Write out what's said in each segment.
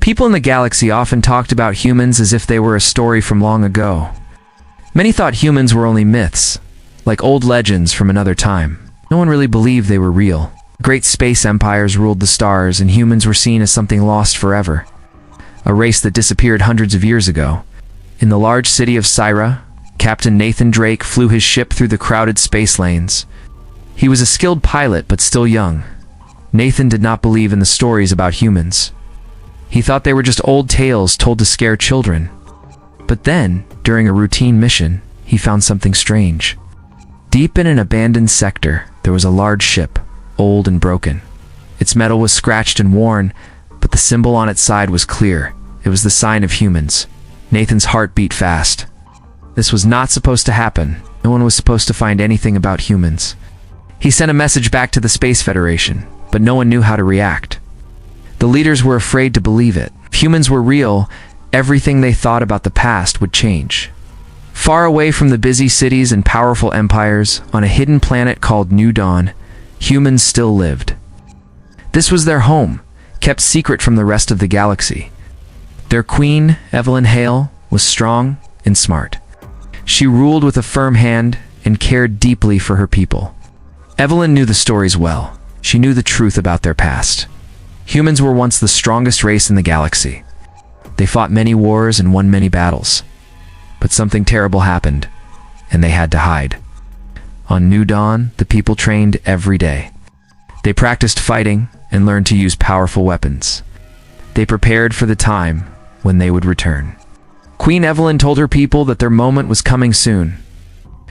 People in the galaxy often talked about humans as if they were a story from long ago. Many thought humans were only myths, like old legends from another time. No one really believed they were real. Great space empires ruled the stars, and humans were seen as something lost forever. A race that disappeared hundreds of years ago. In the large city of Syra, Captain Nathan Drake flew his ship through the crowded space lanes. He was a skilled pilot, but still young. Nathan did not believe in the stories about humans. He thought they were just old tales told to scare children. But then, during a routine mission, he found something strange. Deep in an abandoned sector, there was a large ship, old and broken. Its metal was scratched and worn, but the symbol on its side was clear. It was the sign of humans. Nathan's heart beat fast. This was not supposed to happen. No one was supposed to find anything about humans. He sent a message back to the Space Federation, but no one knew how to react. The leaders were afraid to believe it. If humans were real, everything they thought about the past would change. Far away from the busy cities and powerful empires, on a hidden planet called New Dawn, humans still lived. This was their home, kept secret from the rest of the galaxy. Their queen, Evelyn Hale, was strong and smart. She ruled with a firm hand and cared deeply for her people. Evelyn knew the stories well. She knew the truth about their past. Humans were once the strongest race in the galaxy. They fought many wars and won many battles. But something terrible happened, and they had to hide. On New Dawn, the people trained every day. They practiced fighting and learned to use powerful weapons. They prepared for the time when they would return. Queen Evelyn told her people that their moment was coming soon.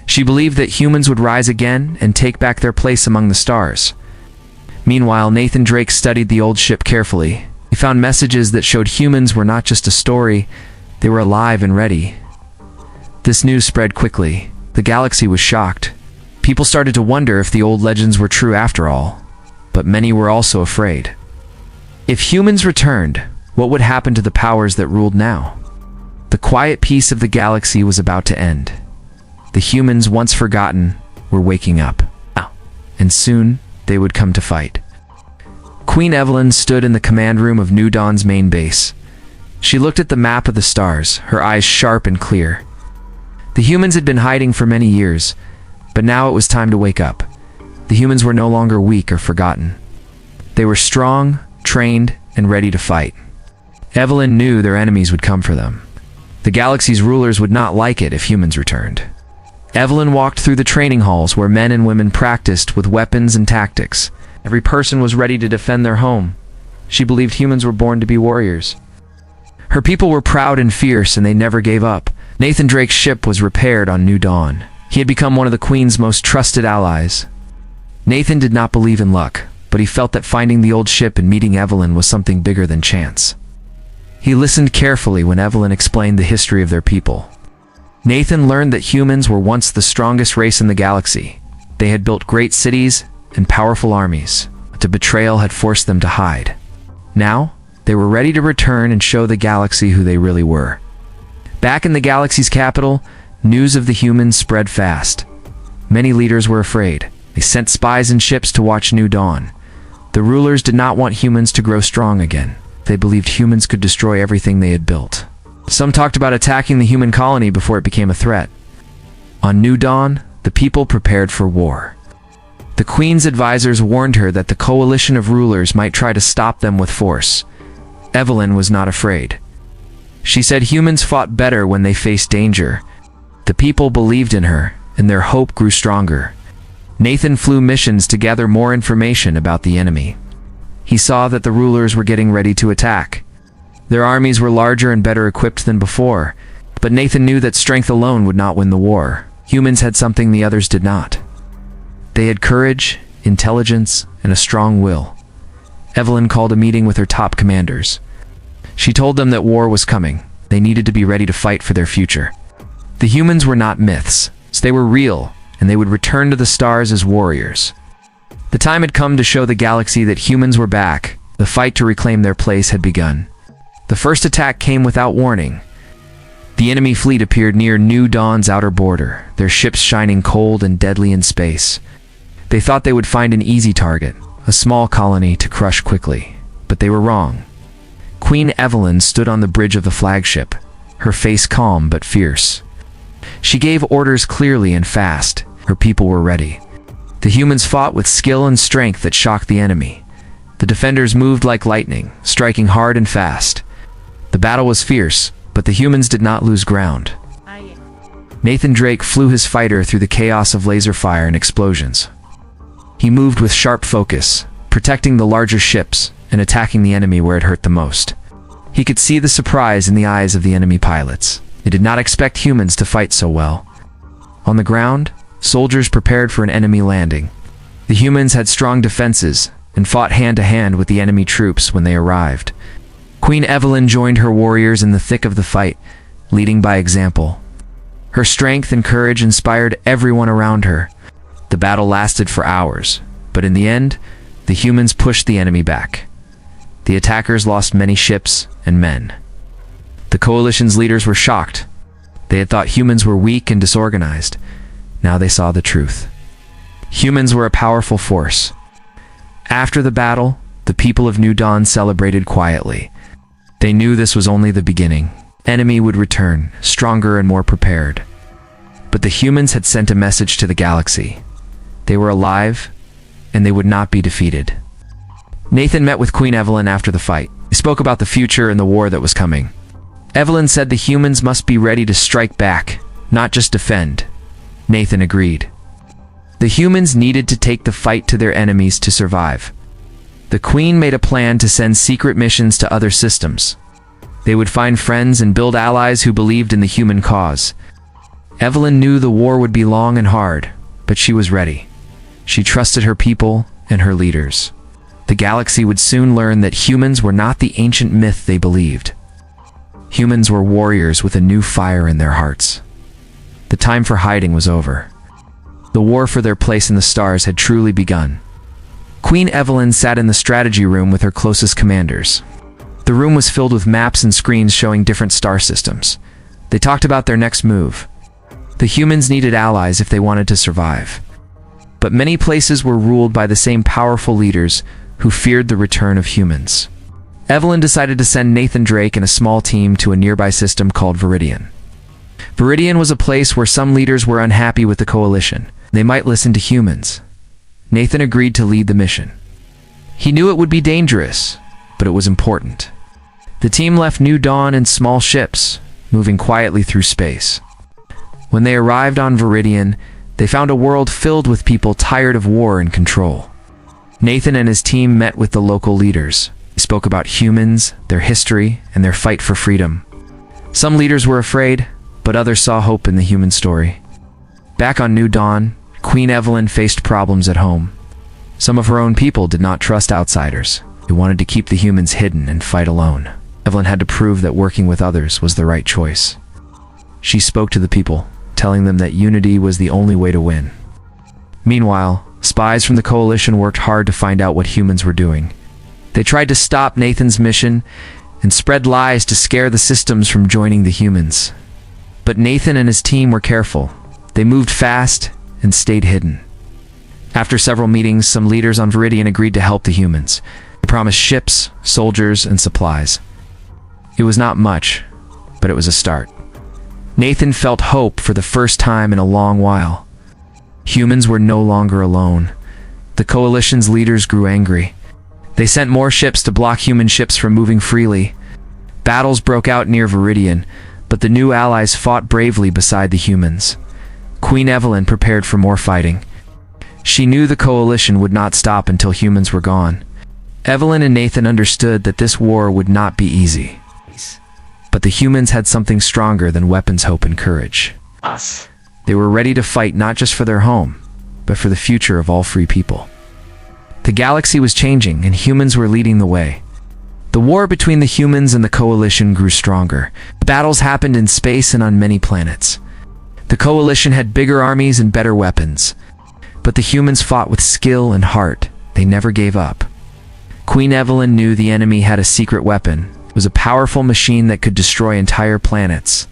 She believed that humans would rise again and take back their place among the stars. Meanwhile, Nathan Drake studied the old ship carefully. He found messages that showed humans were not just a story, they were alive and ready. This news spread quickly. The galaxy was shocked. People started to wonder if the old legends were true after all, but many were also afraid. If humans returned, what would happen to the powers that ruled now? The quiet peace of the galaxy was about to end. The humans, once forgotten, were waking up. And soon, they would come to fight. Queen Evelyn stood in the command room of New Dawn's main base. She looked at the map of the stars, her eyes sharp and clear. The humans had been hiding for many years, but now it was time to wake up. The humans were no longer weak or forgotten. They were strong, trained, and ready to fight. Evelyn knew their enemies would come for them. The galaxy's rulers would not like it if humans returned. Evelyn walked through the training halls where men and women practiced with weapons and tactics. Every person was ready to defend their home. She believed humans were born to be warriors. Her people were proud and fierce, and they never gave up. Nathan Drake's ship was repaired on New Dawn. He had become one of the Queen's most trusted allies. Nathan did not believe in luck, but he felt that finding the old ship and meeting Evelyn was something bigger than chance. He listened carefully when Evelyn explained the history of their people. Nathan learned that humans were once the strongest race in the galaxy. They had built great cities and powerful armies, but betrayal had forced them to hide. Now, they were ready to return and show the galaxy who they really were. Back in the galaxy's capital, news of the humans spread fast. Many leaders were afraid. They sent spies and ships to watch New Dawn. The rulers did not want humans to grow strong again. They believed humans could destroy everything they had built. Some talked about attacking the human colony before it became a threat. On New Dawn, the people prepared for war. The Queen's advisors warned her that the coalition of rulers might try to stop them with force. Evelyn was not afraid. She said humans fought better when they faced danger. The people believed in her, and their hope grew stronger. Nathan flew missions to gather more information about the enemy. He saw that the rulers were getting ready to attack. Their armies were larger and better equipped than before, but Nathan knew that strength alone would not win the war. Humans had something the others did not. They had courage, intelligence, and a strong will. Evelyn called a meeting with her top commanders. She told them that war was coming. They needed to be ready to fight for their future. The humans were not myths, so they were real, and they would return to the stars as warriors. The time had come to show the galaxy that humans were back. The fight to reclaim their place had begun. The first attack came without warning. The enemy fleet appeared near New Dawn's outer border, their ships shining cold and deadly in space. They thought they would find an easy target, a small colony to crush quickly, but they were wrong. Queen Evelyn stood on the bridge of the flagship, her face calm but fierce. She gave orders clearly and fast. Her people were ready. The humans fought with skill and strength that shocked the enemy. The defenders moved like lightning, striking hard and fast. The battle was fierce, but the humans did not lose ground. Nathan Drake flew his fighter through the chaos of laser fire and explosions. He moved with sharp focus, protecting the larger ships and attacking the enemy where it hurt the most. He could see the surprise in the eyes of the enemy pilots. They did not expect humans to fight so well. On the ground, soldiers prepared for an enemy landing. The humans had strong defenses and fought hand-to-hand with the enemy troops when they arrived. Queen Evelyn joined her warriors in the thick of the fight, leading by example. Her strength and courage inspired everyone around her. The battle lasted for hours, but in the end, the humans pushed the enemy back. The attackers lost many ships and men. The coalition's leaders were shocked. They had thought humans were weak and disorganized. Now they saw the truth. Humans were a powerful force. After the battle, the people of New Dawn celebrated quietly. They knew this was only the beginning. Enemy would return, stronger and more prepared. But the humans had sent a message to the galaxy. They were alive, and they would not be defeated. Nathan met with Queen Evelyn after the fight. They spoke about the future and the war that was coming. Evelyn said the humans must be ready to strike back, not just defend. Nathan agreed. The humans needed to take the fight to their enemies to survive. The Queen made a plan to send secret missions to other systems. They would find friends and build allies who believed in the human cause. Evelyn knew the war would be long and hard, but she was ready. She trusted her people and her leaders. The galaxy would soon learn that humans were not the ancient myth they believed. Humans were warriors with a new fire in their hearts. The time for hiding was over. The war for their place in the stars had truly begun. Queen Evelyn sat in the strategy room with her closest commanders. The room was filled with maps and screens showing different star systems. They talked about their next move. The humans needed allies if they wanted to survive. But many places were ruled by the same powerful leaders who feared the return of humans. Evelyn decided to send Nathan Drake and a small team to a nearby system called Viridian. Viridian was a place where some leaders were unhappy with the coalition. They might listen to humans. Nathan agreed to lead the mission. He knew it would be dangerous, but it was important. The team left New Dawn in small ships, moving quietly through space. When they arrived on Viridian, they found a world filled with people tired of war and control. Nathan and his team met with the local leaders. They spoke about humans, their history, and their fight for freedom. Some leaders were afraid, but others saw hope in the human story. Back on New Dawn, Queen Evelyn faced problems at home. Some of her own people did not trust outsiders. They wanted to keep the humans hidden and fight alone. Evelyn had to prove that working with others was the right choice. She spoke to the people, telling them that unity was the only way to win. Meanwhile, spies from the coalition worked hard to find out what humans were doing. They tried to stop Nathan's mission and spread lies to scare the systems from joining the humans. But Nathan and his team were careful. They moved fast and stayed hidden. After several meetings, some leaders on Viridian agreed to help the humans. They promised ships, soldiers, and supplies. It was not much, but it was a start. Nathan felt hope for the first time in a long while. Humans were no longer alone. The coalition's leaders grew angry. They sent more ships to block human ships from moving freely. Battles broke out near Viridian, but the new allies fought bravely beside the humans. Queen Evelyn prepared for more fighting. She knew the coalition would not stop until humans were gone. Evelyn and Nathan understood that this war would not be easy. But the humans had something stronger than weapons, hope, and courage. Us. They were ready to fight not just for their home, but for the future of all free people. The galaxy was changing, and humans were leading the way. The war between the humans and the coalition grew stronger. Battles happened in space and on many planets. The coalition had bigger armies and better weapons. But the humans fought with skill and heart. They never gave up. Queen Evelyn knew the enemy had a secret weapon. It was a powerful machine that could destroy entire planets.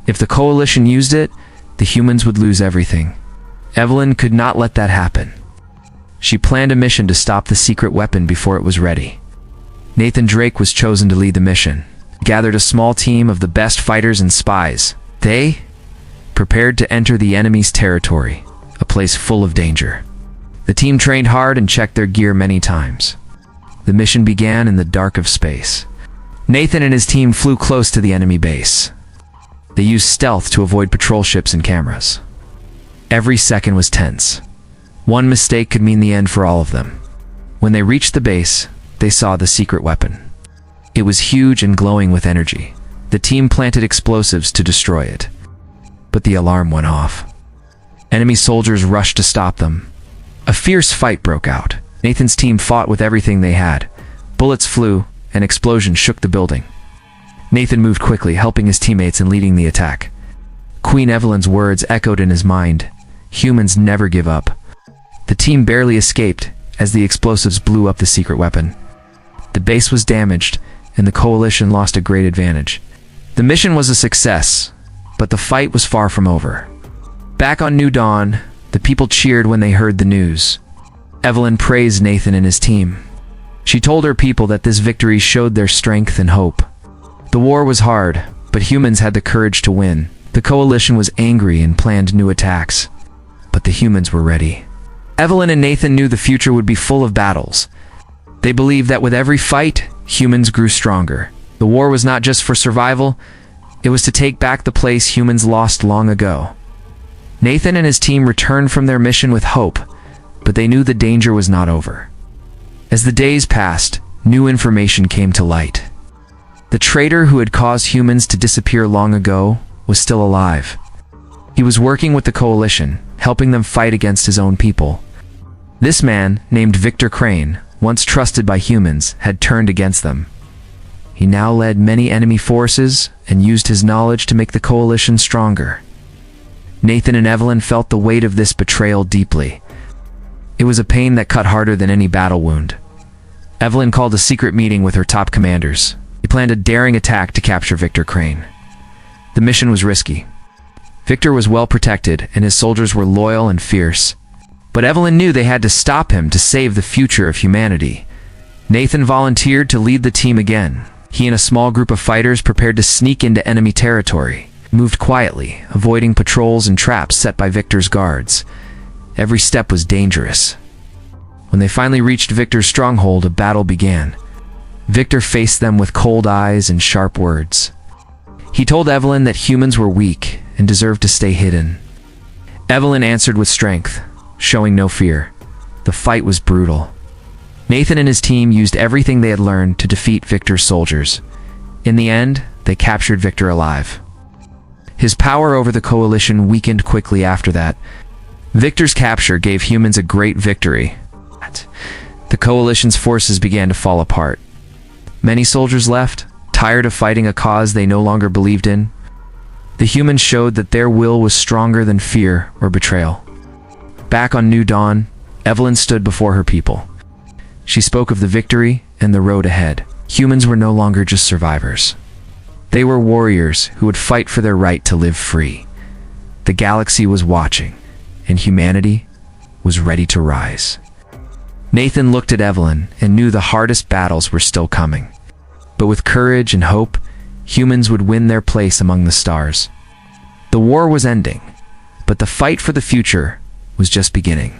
If the coalition used it, the humans would lose everything. Evelyn could not let that happen. She planned a mission to stop the secret weapon before it was ready. Nathan Drake was chosen to lead the mission. He gathered a small team of the best fighters and spies. They prepared to enter the enemy's territory, a place full of danger. The team trained hard and checked their gear many times. The mission began in the dark of space. Nathan and his team flew close to the enemy base. They used stealth to avoid patrol ships and cameras. Every second was tense. One mistake could mean the end for all of them. When they reached the base, they saw the secret weapon. It was huge and glowing with energy. The team planted explosives to destroy it. But the alarm went off. Enemy soldiers rushed to stop them. A fierce fight broke out. Nathan's team fought with everything they had. Bullets flew, and explosions shook the building. Nathan moved quickly, helping his teammates and leading the attack. Queen Evelyn's words echoed in his mind. Humans never give up. The team barely escaped as the explosives blew up the secret weapon. The base was damaged, and the coalition lost a great advantage. The mission was a success, but the fight was far from over. Back on New Dawn, the people cheered when they heard the news. Evelyn praised Nathan and his team. She told her people that this victory showed their strength and hope. The war was hard, but humans had the courage to win. The coalition was angry and planned new attacks, but the humans were ready. Evelyn and Nathan knew the future would be full of battles. They believed that with every fight, humans grew stronger. The war was not just for survival, it was to take back the place humans lost long ago. Nathan and his team returned from their mission with hope, but they knew the danger was not over. As the days passed, new information came to light. The traitor who had caused humans to disappear long ago was still alive. He was working with the coalition, helping them fight against his own people. This man, named Victor Crane, once trusted by humans, had turned against them. He now led many enemy forces and used his knowledge to make the coalition stronger. Nathan and Evelyn felt the weight of this betrayal deeply. It was a pain that cut harder than any battle wound. Evelyn called a secret meeting with her top commanders. He planned a daring attack to capture Victor Crane. The mission was risky. Victor was well protected, and his soldiers were loyal and fierce. But Evelyn knew they had to stop him to save the future of humanity. Nathan volunteered to lead the team again. He and a small group of fighters prepared to sneak into enemy territory, moved quietly, avoiding patrols and traps set by Victor's guards. Every step was dangerous. When they finally reached Victor's stronghold, a battle began. Victor faced them with cold eyes and sharp words. He told Evelyn that humans were weak and deserved to stay hidden. Evelyn answered with strength, showing no fear. The fight was brutal. Nathan and his team used everything they had learned to defeat Victor's soldiers. In the end, they captured Victor alive. His power over the coalition weakened quickly after that. Victor's capture gave humans a great victory. The coalition's forces began to fall apart. Many soldiers left, tired of fighting a cause they no longer believed in. The humans showed that their will was stronger than fear or betrayal. Back on New Dawn, Evelyn stood before her people. She spoke of the victory and the road ahead. Humans were no longer just survivors. They were warriors who would fight for their right to live free. The galaxy was watching, and humanity was ready to rise. Nathan looked at Evelyn and knew the hardest battles were still coming. But with courage and hope, humans would win their place among the stars. The war was ending, but the fight for the future was just beginning.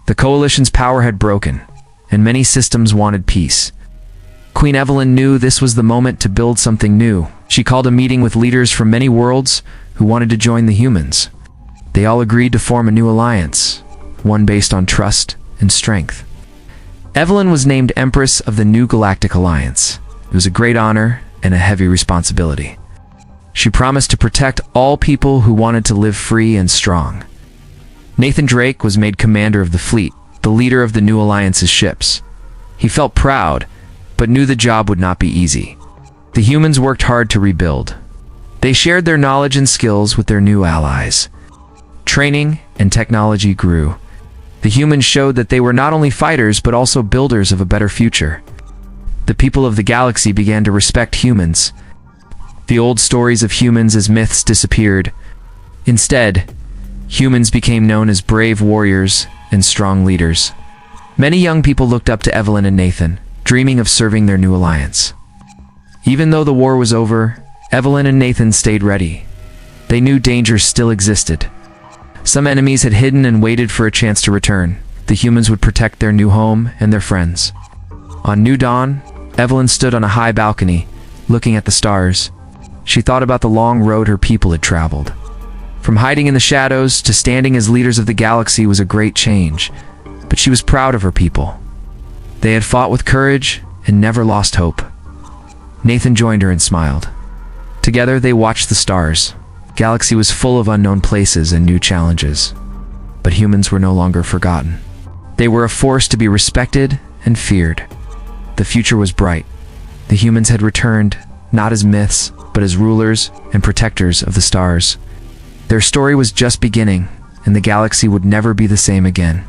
The coalition's power had broken, and many systems wanted peace. Queen Evelyn knew this was the moment to build something new. She called a meeting with leaders from many worlds who wanted to join the humans. They all agreed to form a new alliance, one based on trust and strength. Evelyn was named Empress of the New Galactic Alliance. It was a great honor and a heavy responsibility. She promised to protect all people who wanted to live free and strong. Nathan Drake was made commander of the fleet, the leader of the new alliance's ships. He felt proud, but knew the job would not be easy. The humans worked hard to rebuild. They shared their knowledge and skills with their new allies. Training and technology grew. The humans showed that they were not only fighters but also builders of a better future. The people of the galaxy began to respect humans. The old stories of humans as myths disappeared. Instead, humans became known as brave warriors and strong leaders. Many young people looked up to Evelyn and Nathan. dreaming of serving their new alliance. Even though the war was over, Evelyn and Nathan stayed ready. They knew danger still existed. Some enemies had hidden and waited for a chance to return. The humans would protect their new home and their friends. On New Dawn, Evelyn stood on a high balcony, looking at the stars. She thought about the long road her people had traveled. From hiding in the shadows to standing as leaders of the galaxy was a great change, but she was proud of her people. They had fought with courage and never lost hope. Nathan joined her and smiled. Together they watched the stars. Galaxy was full of unknown places and new challenges. But humans were no longer forgotten. They were a force to be respected and feared. The future was bright. The humans had returned, not as myths, but as rulers and protectors of the stars. Their story was just beginning, and the galaxy would never be the same again.